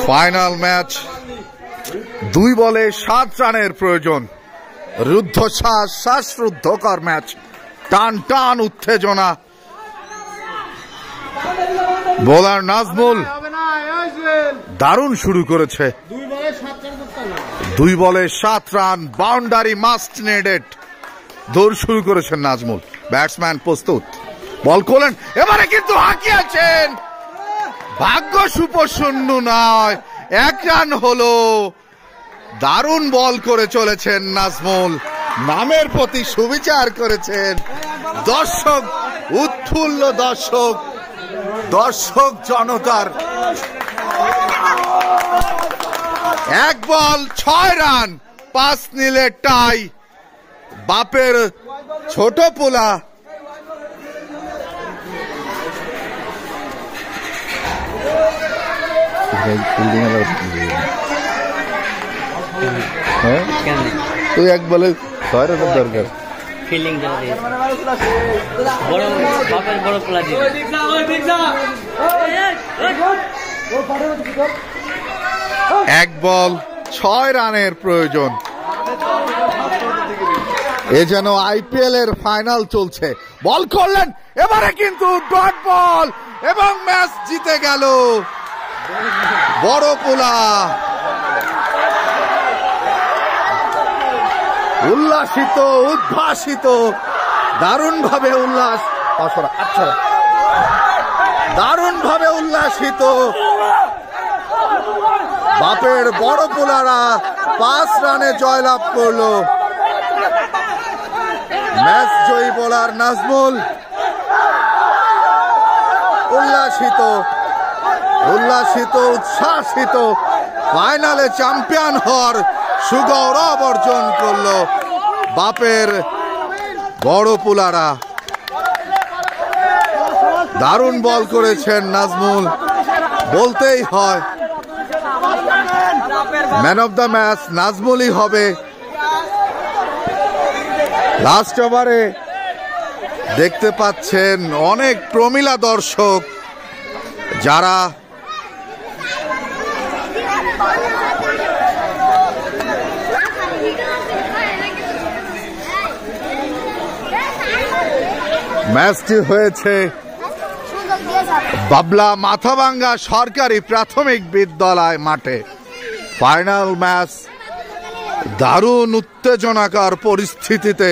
Final match, 2 বলে 7 রানের প্রয়োজন। রুদ্ধশ্বাস, শ্বাসরুদ্ধকর ম্যাচ, টান টান উত্তেজনা। বোলার নাজমুল দারুণ শুরু করেছে। 2 বলে 7 রান, বাউন্ডারি মাস্ট নেডেড। দৌড় শুরু করেছেন নাজমুল। ব্যাটসম্যান প্রস্তুত, বল করলেন, এবারে কিন্তু হাঁকিয়েছেন। ভাগ্য সুপ্রসন্ন নয়, 1 রান হলো। দারুণ বল করে চলেছেন নাজমুল, নামের প্রতি সুবিচার করেছেন। দর্শক উৎফুল্ল, দর্শক জনতার। 1 বল 6 রান, 5 নিলে টাই। বাপের ছোট পোলা তুই 1 বলে 6 রানের দরকার। ফিল্ডিং বড় বাপের বড় পোলা দিয়ে 1 বল 6 রানের প্রয়োজন। এ যেন আইপিএল এর ফাইনাল চলছে। বল করলেন, এবারে কিন্তু ডট বল এবং ম্যাচ জিতে গেল বড় পোলা। উল্লাসিত, উদ্ভাসিত, দারুণ ভাবে উল্লাসিত বাপের বড় পোলারা 5 রানে জয়লাভ করলো। ম্যাচ জয়ী বোলার নাজমুল উল্লাসিত, উচ্ছ্বাসিত, ফাইনালে চ্যাম্পিয়ন হওয়ার সুগৌরব অর্জন করলো বাপের বড় পোলারা। দারুণ বল করেছেন নাজমুল, বলতেই হয় ম্যান অফ দ্য ম্যাচ নাজমুলই হবে। লাস্ট ওভারে দেখতে পাচ্ছেন অনেক প্রমিলা দর্শক, যারা ম্যাচটি হয়েছে বাবলা মাথাভাঙ্গা সরকারি প্রাথমিক বিদ্যালয় মাঠে। ফাইনাল ম্যাচ দারুণ উত্তেজনাকার পরিস্থিতিতে